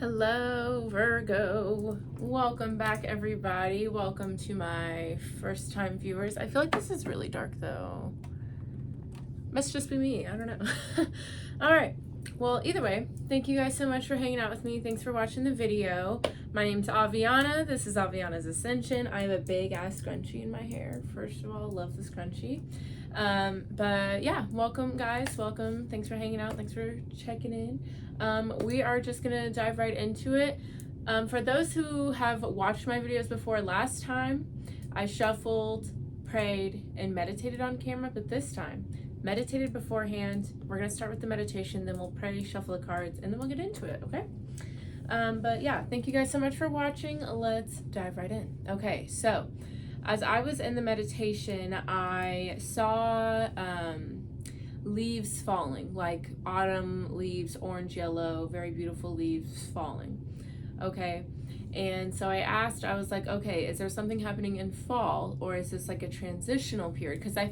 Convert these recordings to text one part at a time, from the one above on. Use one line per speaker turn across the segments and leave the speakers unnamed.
Hello, Virgo. Welcome back, everybody. Welcome to my first time viewers. I feel like this is really dark, though. Must just be me. I don't know. All right. Well, either way, thank you guys so much for hanging out with me. Thanks for watching the video. My name's Aviana. This is Aviana's Ascension. I have a big ass scrunchie in my hair. First of all, love the scrunchie. But yeah, welcome guys. Welcome. Thanks for hanging out. Thanks for checking in. We are just gonna dive right into it. For those who have watched my videos before, last time I shuffled, prayed, and meditated on camera, but this time meditated beforehand. We're gonna start with the meditation, then we'll pray, shuffle the cards, and then we'll get into it, okay? But yeah, thank you guys so much for watching. Let's dive right in. Okay, so as I was in the meditation, I saw leaves falling, like autumn leaves, orange, yellow, very beautiful leaves falling. Okay, and so I was like, okay, is there something happening in fall, or is this like a transitional period? Because I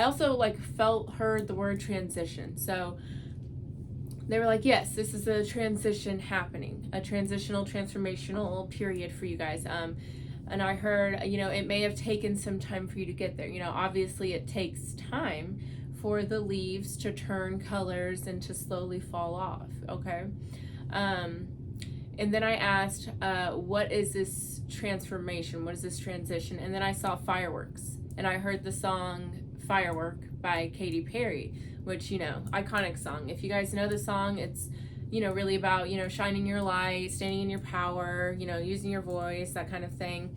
also heard the word transition. So they were like, yes, this is a transition happening, a transformational period for you guys. And I heard, it may have taken some time for you to get there. Obviously it takes time for the leaves to turn colors and to slowly fall off, okay? And then I asked, what is this transformation? What is this transition? And then I saw fireworks, and I heard the song Firework by Katy Perry, which, iconic song. If you guys know the song, it's, really about, shining your light, standing in your power, using your voice, that kind of thing.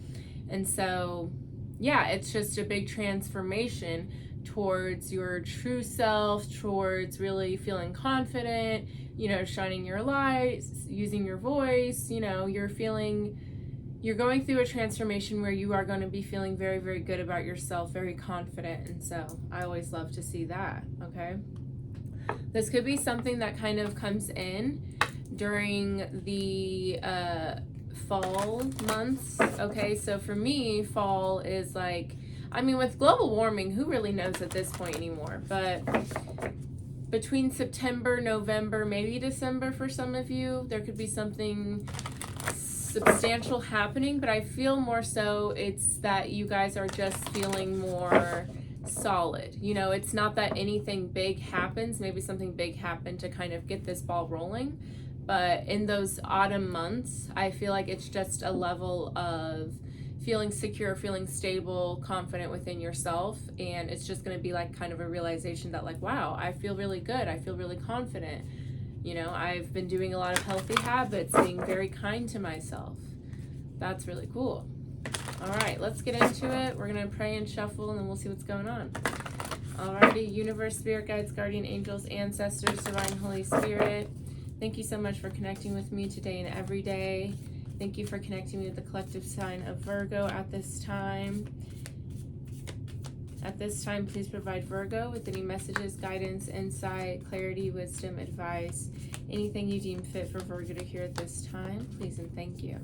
And so, yeah, it's just a big transformation towards your true self, towards really feeling confident, shining your light, using your voice, you're going through a transformation where you are going to be feeling very, very good about yourself, very confident. And so I always love to see that, okay? This could be something that kind of comes in during the fall months, okay? So for me, fall is like, with global warming, who really knows at this point anymore? But between September, November, maybe December for some of you, there could be something substantial happening, but I feel more so it's that you guys are just feeling more solid. It's not that anything big happens. Maybe something big happened to kind of get this ball rolling, but in those autumn months, I feel like it's just a level of feeling secure, feeling stable, confident within yourself, and it's just going to be like kind of a realization that like, wow, I feel really good, I feel really confident. I've been doing a lot of healthy habits, being very kind to myself. That's really cool. All right, let's get into it. We're going to pray and shuffle, and then we'll see what's going on. Alrighty, universe, spirit guides, guardian angels, ancestors, divine Holy Spirit, thank you so much for connecting with me today and every day. Thank you for connecting me with the collective sign of Virgo at this time. At this time, please provide Virgo with any messages, guidance, insight, clarity, wisdom, advice, anything you deem fit for Virgo to hear at this time. Please and thank you.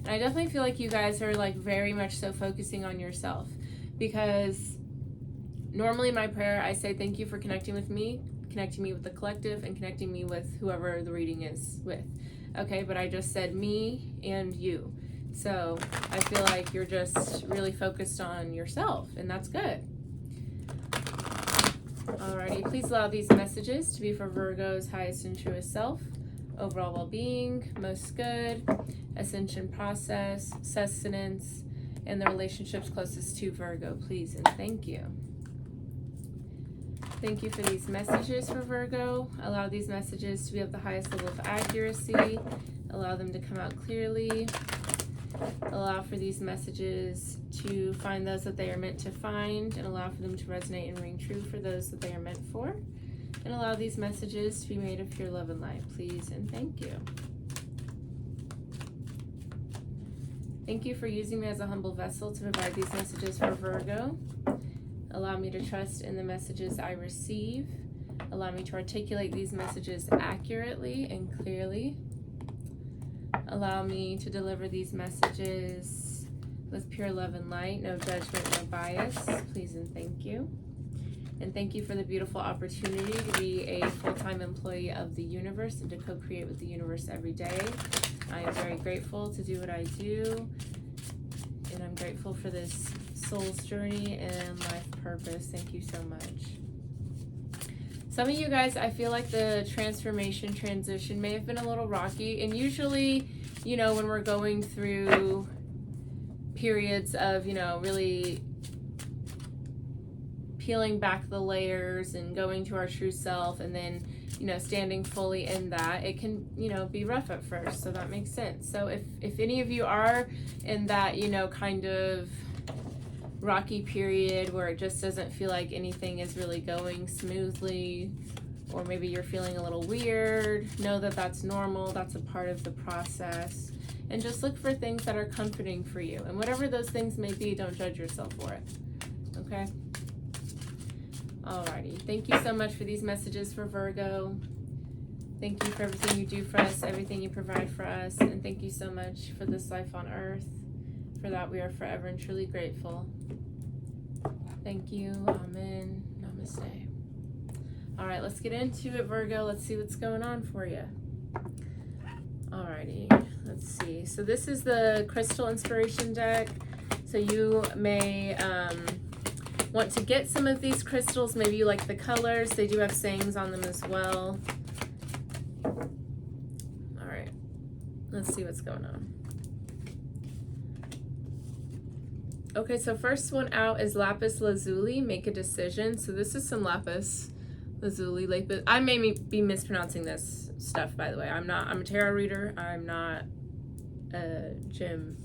And I definitely feel like you guys are like very much so focusing on yourself, because normally my prayer, I say thank you for connecting with me, connecting me with the collective, and connecting me with whoever the reading is with. Okay, but I just said me and you. So I feel like you're just really focused on yourself, and that's good. Alrighty, please allow these messages to be for Virgo's highest and truest self, overall well-being, most good, ascension process, sustenance, and the relationships closest to Virgo, please and thank you. Thank you for these messages for Virgo. Allow these messages to be of the highest level of accuracy. Allow them to come out clearly. Allow for these messages to find those that they are meant to find, and allow for them to resonate and ring true for those that they are meant for. And allow these messages to be made of pure love and light, please and thank you. Thank you for using me as a humble vessel to provide these messages for Virgo. Allow me to trust in the messages I receive. Allow me to articulate these messages accurately and clearly. Allow me to deliver these messages with pure love and light, no judgment, no bias. Please and thank you. And thank you for the beautiful opportunity to be a full-time employee of the universe and to co-create with the universe every day. I am very grateful to do what I do, and I'm grateful for this soul's journey and life purpose. Thank you so much. Some of you guys, I feel like the transformation transition may have been a little rocky, and usually, you know, when we're going through periods of, you know, really peeling back the layers and going to our true self, and then, you know, standing fully in that, it can, you know, be rough at first. So that makes sense. So if any of you are in that, you know, kind of rocky period where it just doesn't feel like anything is really going smoothly, or maybe you're feeling a little weird, know that that's normal. That's a part of the process. And just look for things that are comforting for you. And whatever those things may be, don't judge yourself for it. Okay? Alrighty. Thank you so much for these messages for Virgo. Thank you for everything you do for us, everything you provide for us. And thank you so much for this life on earth. For that, we are forever and truly grateful. Thank you. Amen. Namaste. All right, let's get into it, Virgo. Let's see what's going on for you. Alrighty, let's see. So this is the Crystal Inspiration deck. So you may want to get some of these crystals. Maybe you like the colors. They do have sayings on them as well. All right, let's see what's going on. Okay, so first one out is Lapis Lazuli, Make a Decision. So this is some Lapis Lazuli. I may be mispronouncing this stuff, by the way. I'm a tarot reader. I'm not a gem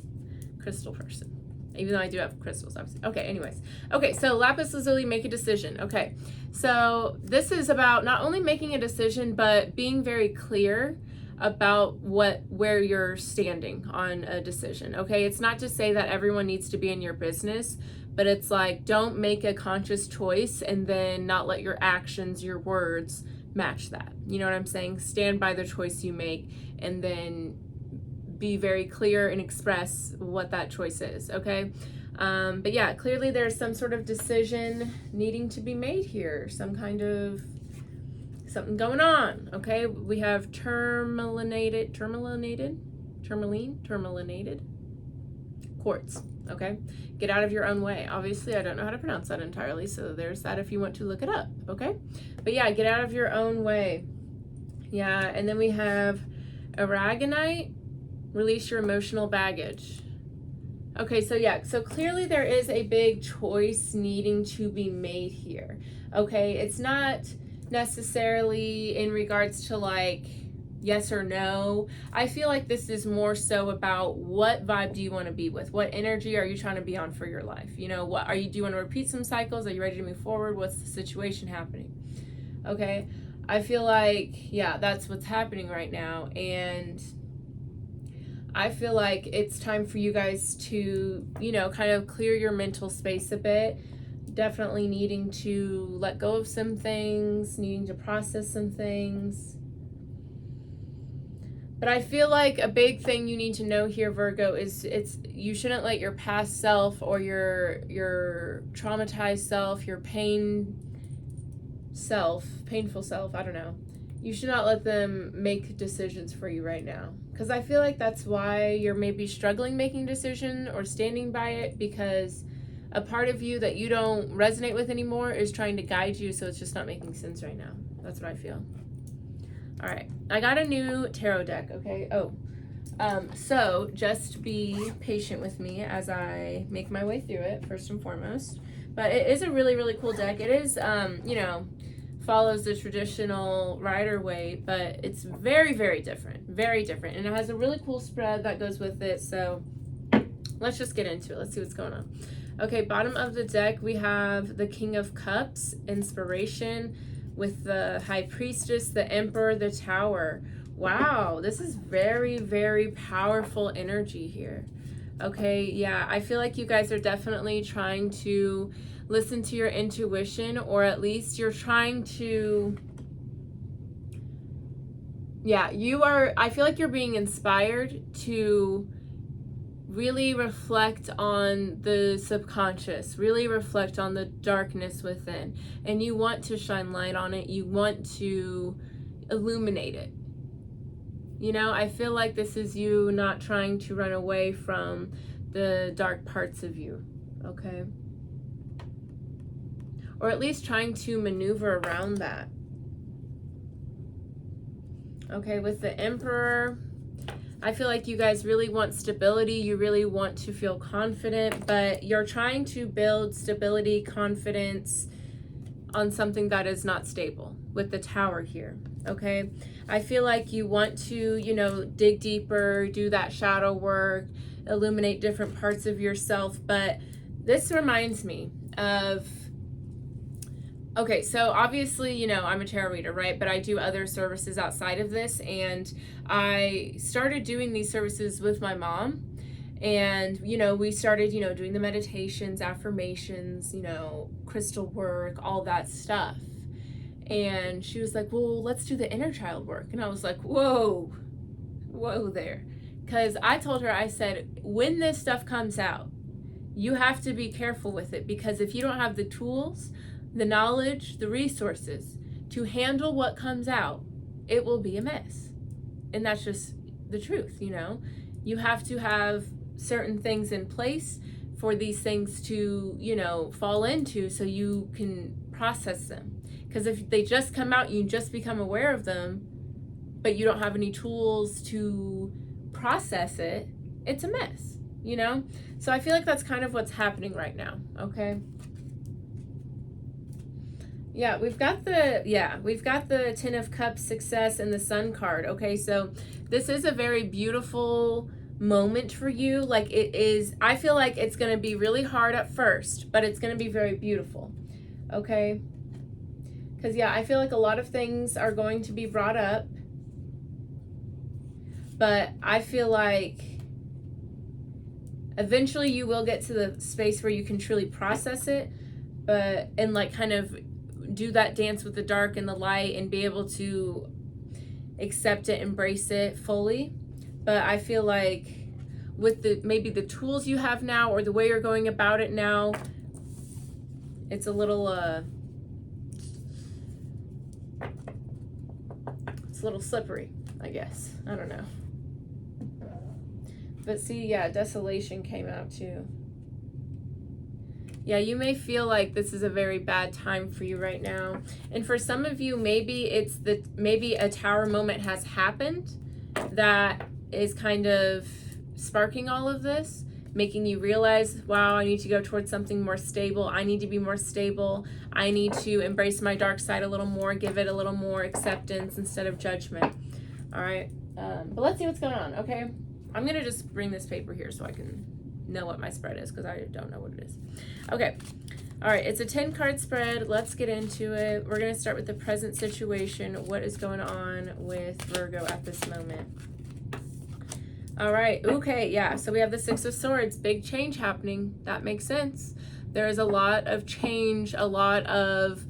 crystal person, even though I do have crystals, obviously. Okay, anyways. Okay, so Lapis Lazuli, Make a Decision. Okay, so this is about not only making a decision, but being very clear about where you're standing on a decision. Okay, it's not to say that everyone needs to be in your business, but it's like, don't make a conscious choice and then not let your actions, your words match that. You know what I'm saying? Stand by the choice you make and then be very clear and express what that choice is. Okay. But yeah, clearly there's some sort of decision needing to be made here. Some kind of something going on. Okay. We have tourmalinated quartz. Okay. Get out of your own way. Obviously, I don't know how to pronounce that entirely. So there's that if you want to look it up. Okay. But yeah, get out of your own way. Yeah. And then we have aragonite, release your emotional baggage. Okay. So yeah. So clearly there is a big choice needing to be made here. Okay. It's not necessarily in regards to like yes or no. I feel like this is more so about what vibe do you want to be with? What energy are you trying to be on for your life? You know, what are you, do you want to repeat some cycles? Are you ready to move forward? What's the situation happening? Okay. I feel like, yeah, that's what's happening right now. And I feel like it's time for you guys to, you know, kind of clear your mental space a bit. Definitely needing to let go of some things, needing to process some things. But I feel like a big thing you need to know here, Virgo, is you shouldn't let your past self or your traumatized self, your painful self, I don't know. You should not let them make decisions for you right now. Because I feel like that's why you're maybe struggling making a decision or standing by it, because a part of you that you don't resonate with anymore is trying to guide you, so it's just not making sense right now. That's what I feel. All right, I got a new tarot deck, okay? So just be patient with me as I make my way through it, first and foremost. But it is a really, really cool deck. It is, you know, follows the traditional Rider-Waite, but it's very, very different. Very different. And it has a really cool spread that goes with it. So let's just get into it. Let's see what's going on. Okay, bottom of the deck, we have the King of Cups, Inspiration, with the High Priestess, the Emperor, the Tower. Wow, this is very, very powerful energy here. Okay, yeah, I feel like you guys are definitely trying to listen to your intuition, or at least you're trying to, yeah, I feel like you're being inspired to Really reflect on the subconscious, really reflect on the darkness within, and you want to shine light on it, you want to illuminate it. You know, I feel like this is you not trying to run away from the dark parts of you, okay? Or at least trying to maneuver around that. Okay, with the Emperor, I feel like you guys really want stability. You really want to feel confident, but you're trying to build stability, confidence on something that is not stable with the Tower here, okay? I feel like you want to, you know, dig deeper, do that shadow work, illuminate different parts of yourself, but this reminds me of, okay, so obviously, you know, I'm a tarot reader, right? But I do other services outside of this, and I started doing these services with my mom. And, you know, we started, you know, doing the meditations, affirmations, you know, crystal work, all that stuff. And she was like, well, let's do the inner child work. And I was like, whoa there. Because I told her, I said, when this stuff comes out, you have to be careful with it, because if you don't have the tools, the knowledge, the resources to handle what comes out, it will be a mess. And that's just the truth, you know. You have to have certain things in place for these things to, you know, fall into, so you can process them. Because if they just come out, you just become aware of them, but you don't have any tools to process it, it's a mess, you know. So I feel like that's kind of what's happening right now, okay? Yeah, we've got the Ten of Cups, success, and the Sun card. Okay, so this is a very beautiful moment for you. Like, it is, I feel like it's going to be really hard at first, but it's going to be very beautiful. Okay? Because, yeah, I feel like a lot of things are going to be brought up, but I feel like eventually you will get to the space where you can truly process it, but, and like kind of do that dance with the dark and the light and be able to accept it, embrace it fully. But I feel like with the maybe the tools you have now, or the way you're going about it now, it's a little slippery, I guess. I don't know. But see, yeah, desolation came out too. Yeah, you may feel like this is a very bad time for you right now. And for some of you, maybe it's maybe a Tower moment has happened that is kind of sparking all of this, making you realize, wow, I need to go towards something more stable. I need to be more stable. I need to embrace my dark side a little more, give it a little more acceptance instead of judgment. All right. But let's see what's going on, okay? I'm going to just bring this paper here so I can know what my spread is, because I don't know what it is. Okay. All right. It's a 10-card spread. Let's get into it. We're going to start with the present situation. What is going on with Virgo at this moment? All right. Okay. Yeah. So we have the Six of Swords. Big change happening. That makes sense. There is a lot of change, a lot of,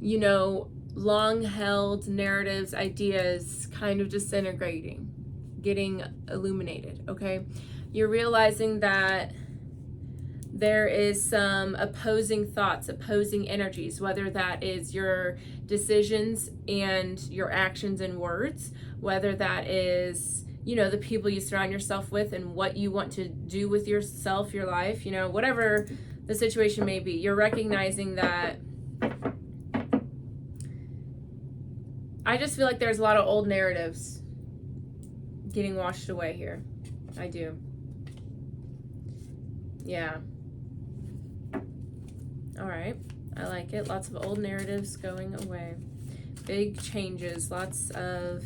you know, long-held narratives, ideas kind of disintegrating, getting illuminated, okay? You're realizing that there is some opposing thoughts, opposing energies, whether that is your decisions and your actions and words, whether that is, you know, the people you surround yourself with and what you want to do with yourself, your life, you know, whatever the situation may be. You're recognizing that I just feel like there's a lot of old narratives getting washed away here. I do. Yeah. All right. I like it. Lots of old narratives going away. Big changes. Lots of...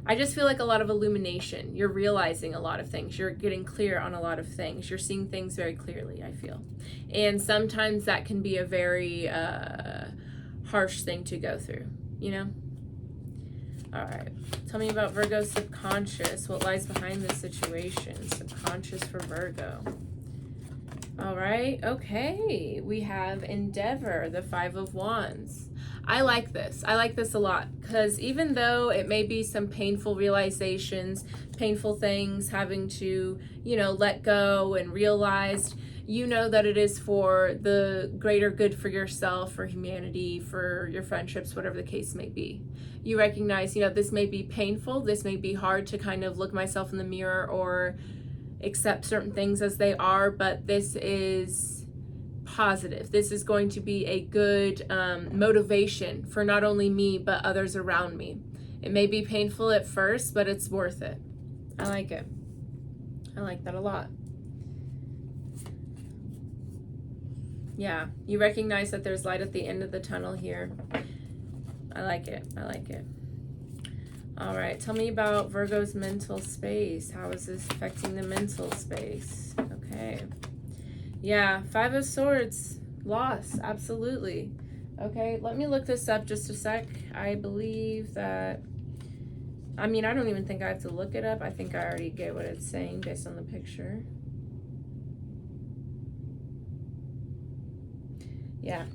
I just feel like a lot of illumination. You're realizing a lot of things. You're getting clear on a lot of things. You're seeing things very clearly, I feel. And sometimes that can be a very harsh thing to go through, you know? All right. Tell me about Virgo's subconscious. What lies behind this situation? Subconscious for Virgo. All right. Okay. We have Endeavor, the Five of Wands. I like this. I like this a lot, because even though it may be some painful realizations, painful things, having to, you know, let go and realize, you know that it is for the greater good for yourself, for humanity, for your friendships, whatever the case may be. You recognize, you know, this may be painful, this may be hard to kind of look myself in the mirror or accept certain things as they are, but this is positive. This is going to be a good motivation for not only me, but others around me. It may be painful at first, but it's worth it. I like it. I like that a lot. Yeah, you recognize that there's light at the end of the tunnel here. I like it. I like it. All right, tell me about Virgo's mental space. How is this affecting the mental space? Okay. Yeah, Five of Swords, loss, absolutely. Okay, let me look this up just a sec. I believe that, I mean, I don't even think I have to look it up. I think I already get what it's saying based on the picture. Yeah.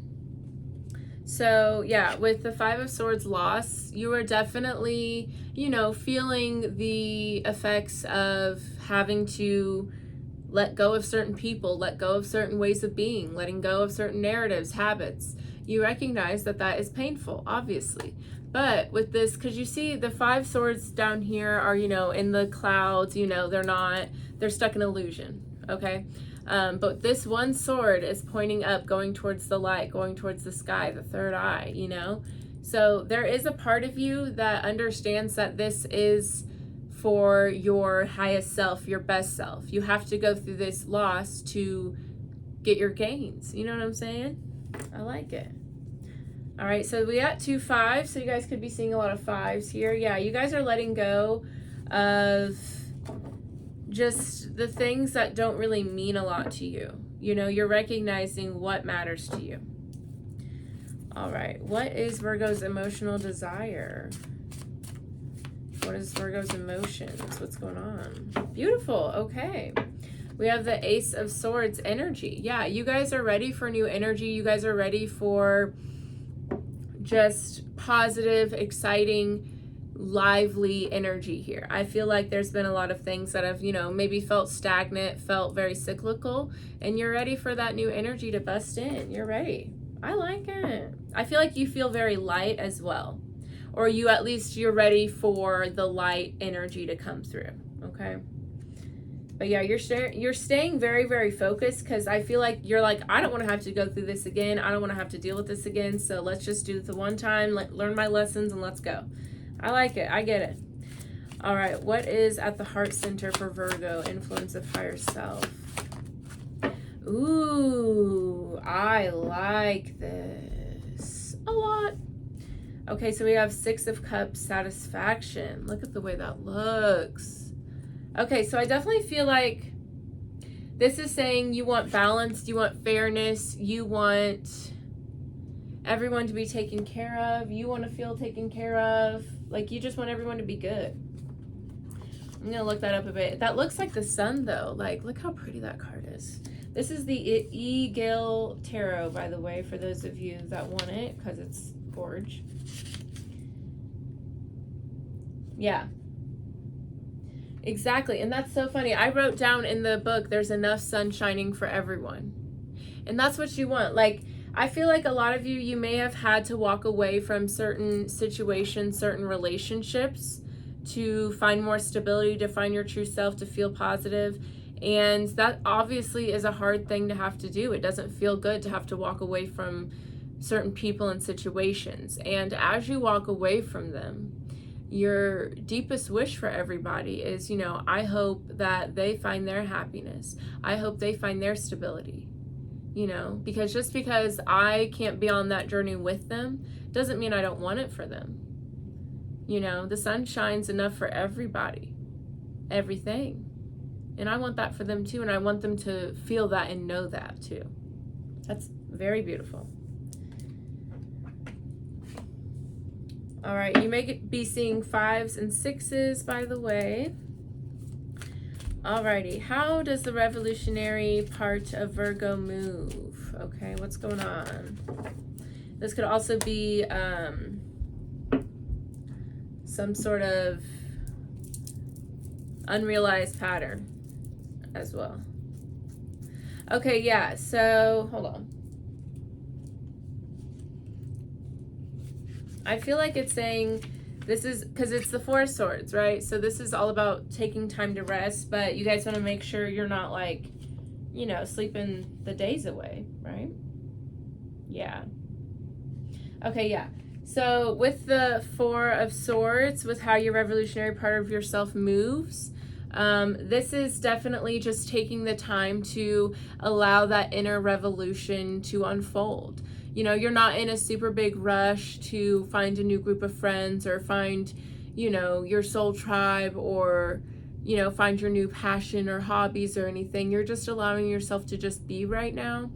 So, yeah, with the Five of Swords loss, you are definitely, you know, feeling the effects of having to let go of certain people, let go of certain ways of being, letting go of certain narratives, habits. You recognize that that is painful, obviously. But with this, because you see the Five Swords down here are, you know, in the clouds, you know, they're stuck in illusion, okay? But this one sword is pointing up, going towards the light, going towards the sky, the third eye, you know? So there is a part of you that understands that this is for your highest self, your best self. You have to go through this loss to get your gains. You know what I'm saying? I like it. All right, so we got 2 5s, so you guys could be seeing a lot of 5s here. Yeah, you guys are letting go of just the things that don't really mean a lot to you. You know, you're recognizing what matters to you. All right, what is Virgo's emotional desire? What is Virgo's emotions? What's going on? Beautiful, okay. We have the Ace of Swords energy. Yeah, you guys are ready for new energy. You guys are ready for just positive, exciting, lively energy here. I feel like there's been a lot of things that have, you know, maybe felt stagnant, felt very cyclical, and you're ready for that new energy to bust in. You're ready. I like it. I feel like you feel very light as well, or you at least you're ready for the light energy to come through. Okay. But yeah, you're staying very, very focused, because I feel like you're like, I don't want to have to go through this again. I don't want to have to deal with this again. So let's just do it the one time, learn my lessons, and let's go. I like it. I get it. All right. What is at the heart center for Virgo? Influence of higher self. Ooh, I like this a lot. Okay, so we have 6 of Cups, satisfaction. Look at the way that looks. Okay, so I definitely feel like this is saying you want balance, you want fairness, you want everyone to be taken care of, you want to feel taken care of, like you just want everyone to be good. I'm gonna look that up a bit. That looks like the sun though. Like, look how pretty that card is. This is the Eagle Tarot, by the way, for those of you that want it, because it's gorge. Yeah. Exactly, and that's so funny. I wrote down in the book, there's enough sun shining for everyone. And that's what you want. Like, I feel like a lot of you may have had to walk away from certain situations, certain relationships to find more stability, to find your true self, to feel positive. And that obviously is a hard thing to have to do. It doesn't feel good to have to walk away from certain people and situations. And as you walk away from them, your deepest wish for everybody is, you know, I hope that they find their happiness. I hope they find their stability, you know, because just because I can't be on that journey with them doesn't mean I don't want it for them. You know, the sun shines enough for everybody, everything. And I want that for them too. And I want them to feel that and know that too. That's very beautiful. All right, you may be seeing 5s and 6s, by the way. Alrighty, how does the revolutionary part of Virgo move? Okay, what's going on? This could also be some sort of unrealized pattern as well. Okay, yeah, so hold on. I feel like it's saying this is because it's the Four of Swords, right? So this is all about taking time to rest, but you guys want to make sure you're not like, you know, sleeping the days away, right? Yeah. Okay, yeah. So with the Four of Swords, with how your revolutionary part of yourself moves, this is definitely just taking the time to allow that inner revolution to unfold. You know, you're not in a super big rush to find a new group of friends or find, you know, your soul tribe or, you know, find your new passion or hobbies or anything. You're just allowing yourself to just be right now.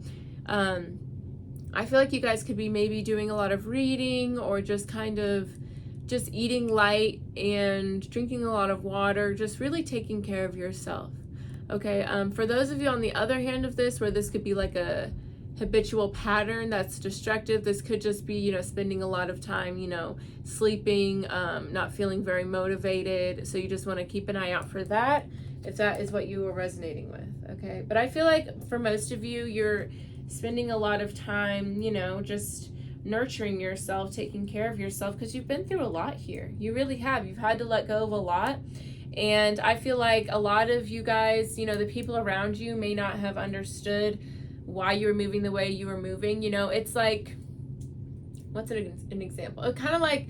I feel like you guys could be maybe doing a lot of reading or just kind of just eating light and drinking a lot of water, just really taking care of yourself. Okay, for those of you on the other hand of this, where this could be like a habitual pattern that's destructive, this could just be, you know, spending a lot of time, you know, sleeping, not feeling very motivated. So you just want to keep an eye out for that if that is what you are resonating with. Okay, but I feel like for most of you, you're spending a lot of time, you know, just nurturing yourself, taking care of yourself, because you've been through a lot here. You really have. You've had to let go of a lot. And I feel like a lot of you guys, you know, the people around you may not have understood why you were moving the way you were moving. You know, it's like, what's an example? Kind of like,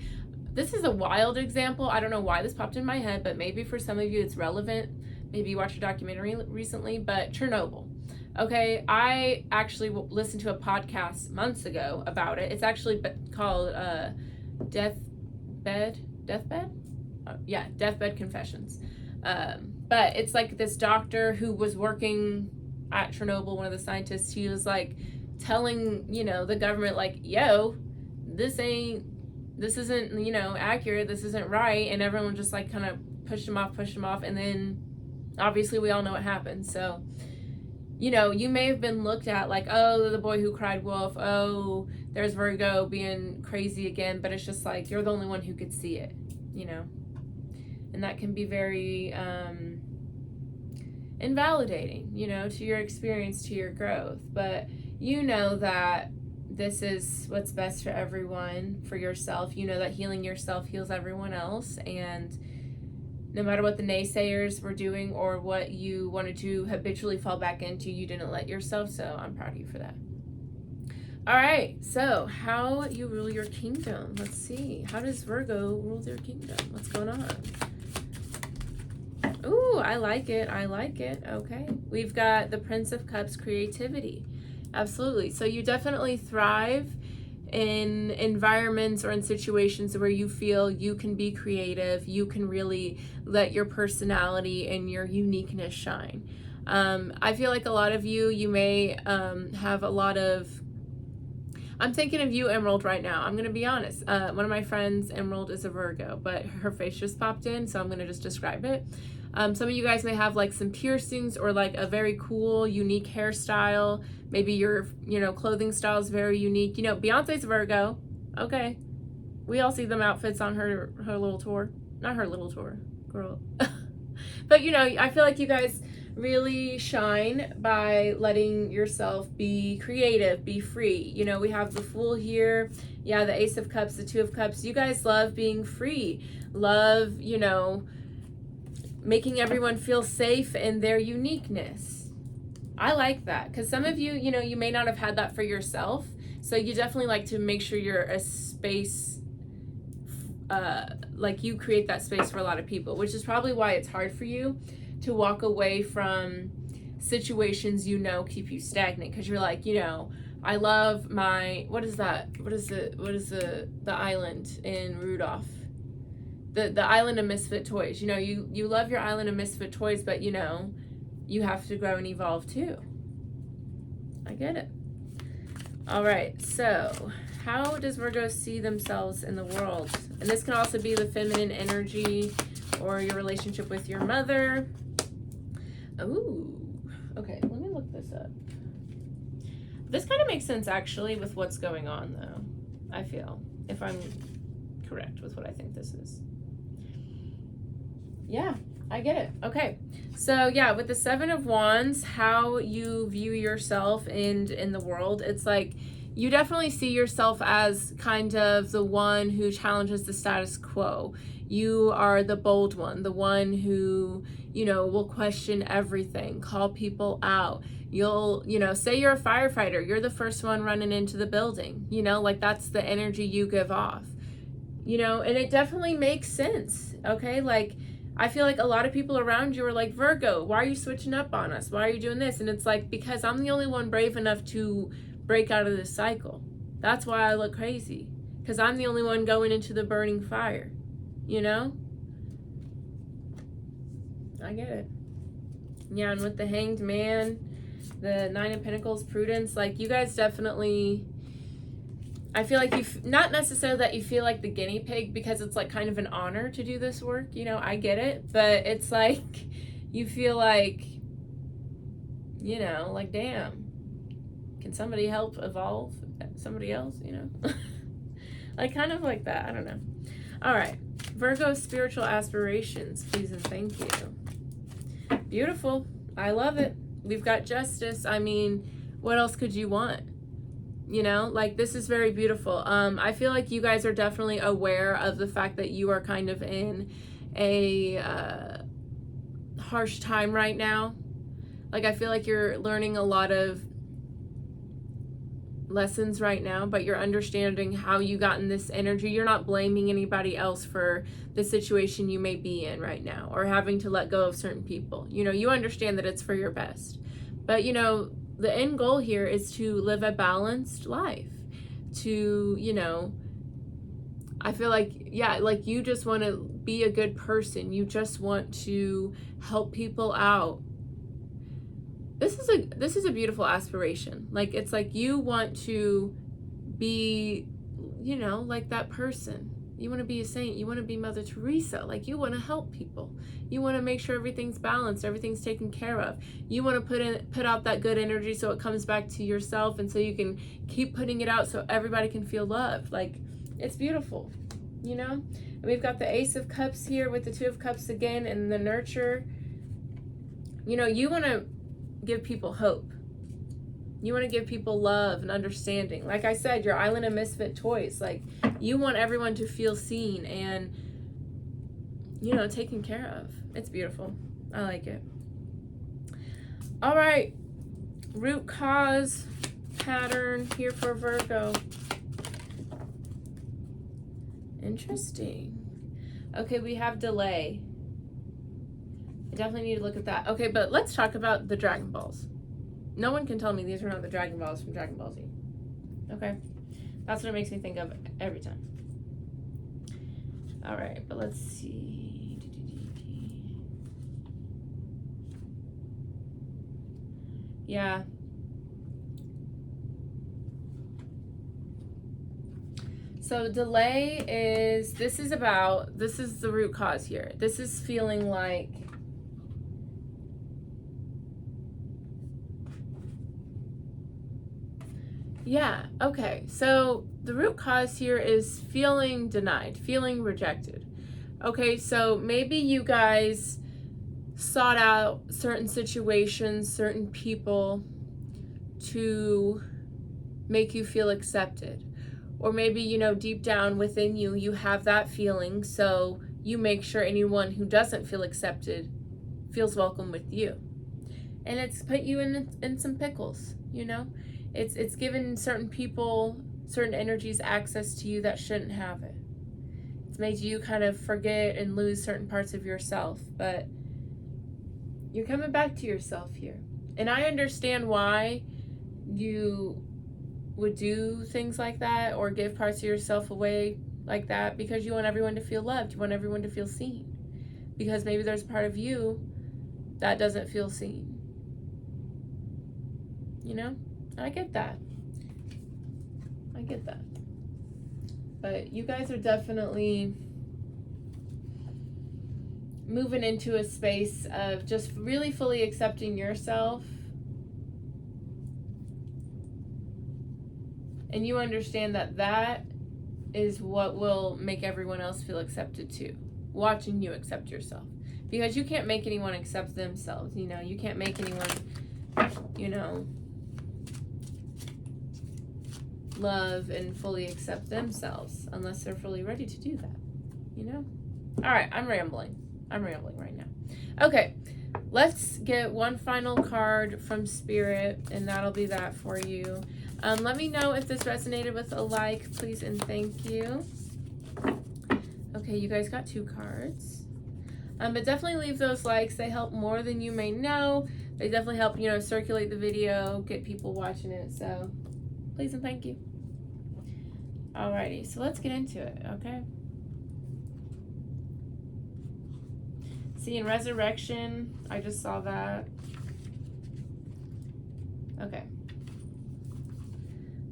this is a wild example. I don't know why this popped in my head, but maybe for some of you it's relevant. Maybe you watched a documentary recently, but Chernobyl. Okay, I actually listened to a podcast months ago about it. It's actually called Deathbed? Yeah, Deathbed Confessions. But it's like this doctor who was working at Chernobyl, one of the scientists. He was like telling, you know, the government like, yo, this isn't, you know, accurate. This isn't right. And everyone just like kind of pushed him off. And then obviously we all know what happened. So, you know, you may have been looked at like, oh, the boy who cried wolf. Oh, there's Virgo being crazy again. But it's just like, you're the only one who could see it, you know. And that can be very invalidating, you know, to your experience, to your growth. But you know that this is what's best for everyone, for yourself. You know that healing yourself heals everyone else. And no matter what the naysayers were doing or what you wanted to habitually fall back into, you didn't let yourself. So I'm proud of you for that. All right. So how you rule your kingdom. Let's see. How does Virgo rule their kingdom? What's going on? Ooh, I like it. I like it. Okay. We've got the Prince of Cups, creativity. Absolutely. So you definitely thrive in environments or in situations where you feel you can be creative, you can really let your personality and your uniqueness shine. I feel like a lot of you may have a lot of, I'm thinking of you, Emerald, right now. I'm going to be honest. One of my friends, Emerald, is a Virgo, but her face just popped in, so I'm going to just describe it. Some of you guys may have like some piercings or like a very cool, unique hairstyle. Maybe your, you know, clothing style is very unique. You know, Beyonce's Virgo. Okay. We all see them outfits on her little tour. Not her little tour, girl. But, you know, I feel like you guys really shine by letting yourself be creative, be free. You know, we have the Fool here. Yeah, the Ace of Cups, the Two of Cups. You guys love being free. Love, you know, making everyone feel safe in their uniqueness. I like that, because some of you, you know, you may not have had that for yourself. So you definitely like to make sure you're a space, like you create that space for a lot of people, which is probably why it's hard for you to walk away from situations, you know, keep you stagnant. Because you're like, you know, I love my, what is that? What is the island in Rudolph? The island of misfit toys. You know, you love your island of misfit toys, but you know, you have to grow and evolve too. I get it. All right, so how does Virgo see themselves in the world? And this can also be the feminine energy or your relationship with your mother. Ooh, okay, let me look this up. This kind of makes sense actually with what's going on though. I feel, if I'm correct with what I think this is. Yeah, I get it. Okay. So yeah, with the Seven of Wands, how you view yourself and in the world, it's like you definitely see yourself as kind of the one who challenges the status quo. You are the bold one, the one who, you know, will question everything, call people out. You'll, you know, say you're a firefighter, you're the first one running into the building, you know, like that's the energy you give off, you know, and it definitely makes sense. Okay. Like, I feel like a lot of people around you are like, Virgo, why are you switching up on us? Why are you doing this? And it's like, because I'm the only one brave enough to break out of this cycle. That's why I look crazy. Because I'm the only one going into the burning fire. You know? I get it. Yeah, and with the Hanged Man, the Nine of Pentacles, Prudence, like you guys definitely... I feel like not necessarily that you feel like the guinea pig, because it's like kind of an honor to do this work, you know, I get it, but it's like you feel like, you know, like, damn, can somebody help evolve somebody else, you know? Like kind of like that, I don't know. All right, Virgo, spiritual aspirations, please and thank you. Beautiful, I love it. We've got justice. I mean, what else could you want? You know, like this is very beautiful. I feel like you guys are definitely aware of the fact that you are kind of in a harsh time right now. Like I feel like you're learning a lot of lessons right now, but you're understanding how you got in this energy. You're not blaming anybody else for the situation you may be in right now or having to let go of certain people. You know, you understand that it's for your best. But, you know, the end goal here is to live a balanced life, to, you know, I feel like, yeah, like you just want to be a good person. You just want to help people out. This is a beautiful aspiration. Like, it's like you want to be, you know, like that person. You want to be a saint. You want to be Mother Teresa. Like, you want to help people. You want to make sure everything's balanced, everything's taken care of. You want to put out that good energy so it comes back to yourself, and so you can keep putting it out so everybody can feel loved. Like, it's beautiful, you know? And we've got the Ace of Cups here with the Two of Cups again and the nurture. You know, you want to give people hope. You want to give people love and understanding. Like I said, your island of misfit toys. Like, you want everyone to feel seen and, you know, taken care of. It's beautiful. I like it. All right. Root cause pattern here for Virgo. Interesting. Okay, we have delay. I definitely need to look at that. Okay, but let's talk about the Dragon Balls. No one can tell me these are not the Dragon Balls from Dragon Ball Z. Okay? That's what it makes me think of every time. All right, but let's see. Yeah. So delay is, this is the root cause here. This is feeling like, yeah, okay. So the root cause here is feeling denied, feeling rejected. Okay, so maybe you guys sought out certain situations, certain people to make you feel accepted. Or maybe, you know, deep down within you, you have that feeling, so you make sure anyone who doesn't feel accepted feels welcome with you. And it's put you in some pickles, you know? It's given certain people, certain energies access to you that shouldn't have it. It's made you kind of forget and lose certain parts of yourself, but you're coming back to yourself here. And I understand why you would do things like that or give parts of yourself away like that, because you want everyone to feel loved. You want everyone to feel seen. Because maybe there's a part of you that doesn't feel seen. You know? I get that. I get that. But you guys are definitely moving into a space of just really fully accepting yourself. And you understand that is what will make everyone else feel accepted too. Watching you accept yourself. Because you can't make anyone accept themselves, you know. You can't make anyone, you know, love and fully accept themselves unless they're fully ready to do that, you know. All right, I'm rambling right now. Okay, let's get one final card from Spirit, and that'll be that for you. Let me know if this resonated with a like, please, and thank you. Okay, you guys got 2 cards. But definitely leave those likes. They help more than you may know. They definitely help, you know, circulate the video, get people watching it. So please and thank you. Alrighty, so let's get into it, okay? See, in Resurrection, I just saw that. Okay.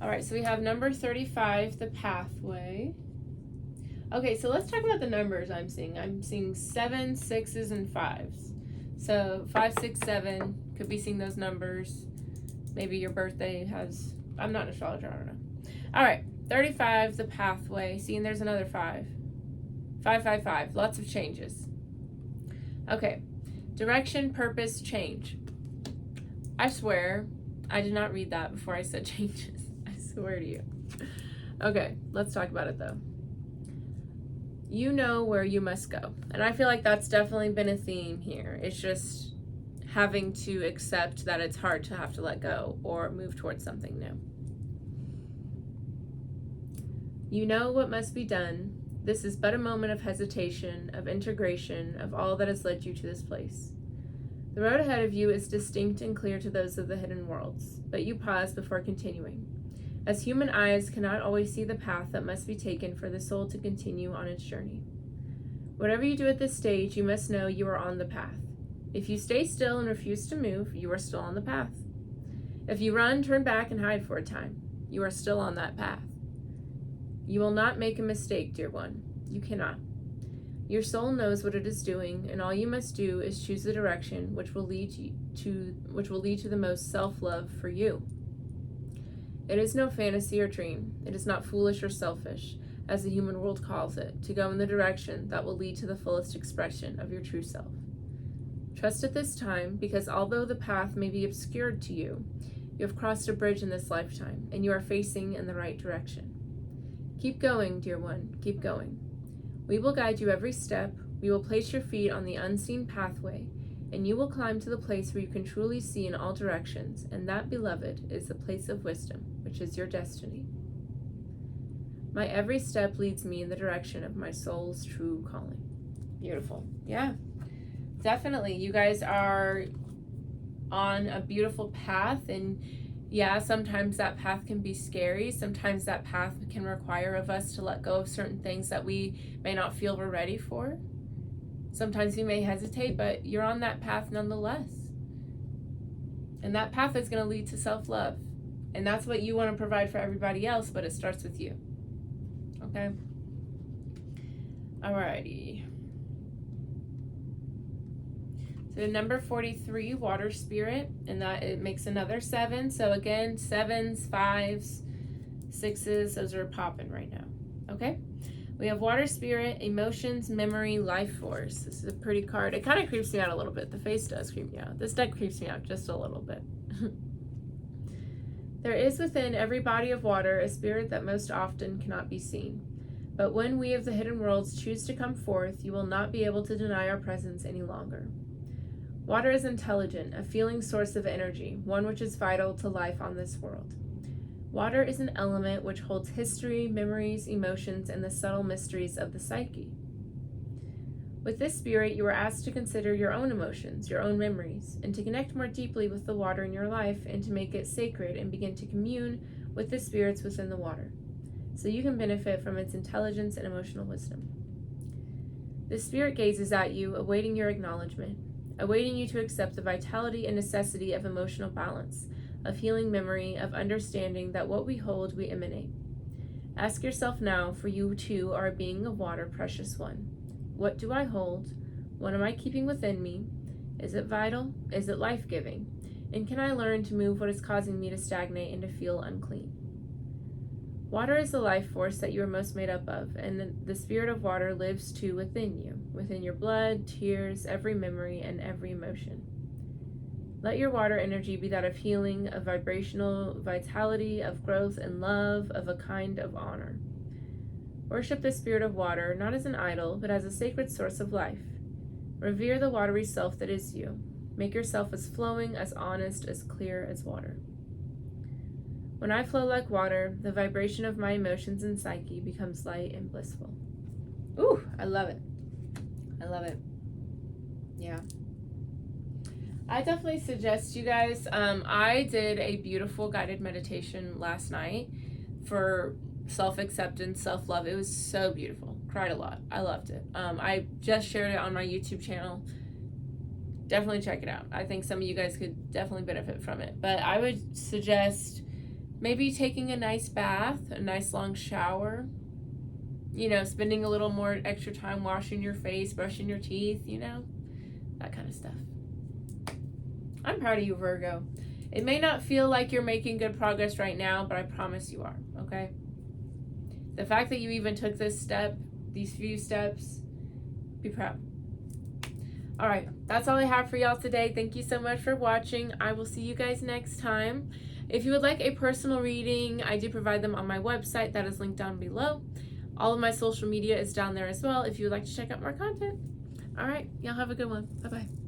Alright, so we have number 35, the pathway. Okay, so let's talk about the numbers I'm seeing. I'm seeing 7, 6s, and 5s. So 5, 6, 7, could be seeing those numbers. Maybe your birthday has, I'm not an astrologer, I don't know. All right, 35, the pathway. See, and there's another 5. 5, 5, 5, lots of changes. Okay, direction, purpose, change. I swear, I did not read that before I said changes. I swear to you. Okay, let's talk about it though. You know where you must go. And I feel like that's definitely been a theme here. It's just having to accept that it's hard to have to let go or move towards something new. You know what must be done. This is but a moment of hesitation, of integration, of all that has led you to this place. The road ahead of you is distinct and clear to those of the hidden worlds, but you pause before continuing, as human eyes cannot always see the path that must be taken for the soul to continue on its journey. Whatever you do at this stage, you must know you are on the path. If you stay still and refuse to move, you are still on the path. If you run, turn back, and hide for a time, you are still on that path. You will not make a mistake, dear one. You cannot. Your soul knows what it is doing, and all you must do is choose the direction which will lead to the most self-love for you. It is no fantasy or dream. It is not foolish or selfish, as the human world calls it, to go in the direction that will lead to the fullest expression of your true self. Trust at this time, because although the path may be obscured to you, you have crossed a bridge in this lifetime, and you are facing in the right direction. Keep going, dear one, keep going. We will guide you every step. We will place your feet on the unseen pathway, and you will climb to the place where you can truly see in all directions, and that, beloved, is the place of wisdom, which is your destiny. My every step leads me in the direction of my soul's true calling. Beautiful. Yeah, definitely. You guys are on a beautiful path, and yeah, sometimes that path can be scary. Sometimes that path can require of us to let go of certain things that we may not feel we're ready for. Sometimes you may hesitate, but you're on that path nonetheless. And that path is going to lead to self-love. And that's what you want to provide for everybody else, but it starts with you. Okay? Alrighty. So number 43, water spirit, and that it makes another 7. So again, 7s, 5s, 6s, those are popping right now. Okay? We have water spirit, emotions, memory, life force. This is a pretty card. It kind of creeps me out a little bit. The face does creep me out. This deck creeps me out just a little bit. There is within every body of water a spirit that most often cannot be seen. But when we of the hidden worlds choose to come forth, you will not be able to deny our presence any longer. Water is intelligent, a feeling source of energy, one which is vital to life on this world. Water is an element which holds history, memories, emotions, and the subtle mysteries of the psyche. With this spirit, you are asked to consider your own emotions, your own memories, and to connect more deeply with the water in your life and to make it sacred and begin to commune with the spirits within the water, so you can benefit from its intelligence and emotional wisdom. The spirit gazes at you, awaiting your acknowledgement, awaiting you to accept the vitality and necessity of emotional balance, of healing memory, of understanding that what we hold, we emanate. Ask yourself now, for you too are a being of water, precious one. What do I hold? What am I keeping within me? Is it vital? Is it life-giving? And can I learn to move what is causing me to stagnate and to feel unclean? Water is the life force that you are most made up of, and the spirit of water lives too within you, within your blood, tears, every memory, and every emotion. Let your water energy be that of healing, of vibrational vitality, of growth and love, of a kind of honor. Worship the spirit of water, not as an idol, but as a sacred source of life. Revere the watery self that is you. Make yourself as flowing, as honest, as clear as water. When I flow like water, the vibration of my emotions and psyche becomes light and blissful. Ooh, I love it. I love it. Yeah. I definitely suggest you guys, I did a beautiful guided meditation last night for self-acceptance, self-love. It was so beautiful. Cried a lot. I loved it. I just shared it on my YouTube channel. Definitely check it out. I think some of you guys could definitely benefit from it. But I would suggest maybe taking a nice bath, a nice long shower, you know, spending a little more extra time washing your face, brushing your teeth, you know, that kind of stuff. I'm proud of you, Virgo. It may not feel like you're making good progress right now, but I promise you are, okay? The fact that you even took this step, these few steps, be proud. All right, that's all I have for y'all today. Thank you so much for watching. I will see you guys next time. If you would like a personal reading, I do provide them on my website. That is linked down below. All of my social media is down there as well if you would like to check out more content. All right, y'all have a good one. Bye-bye.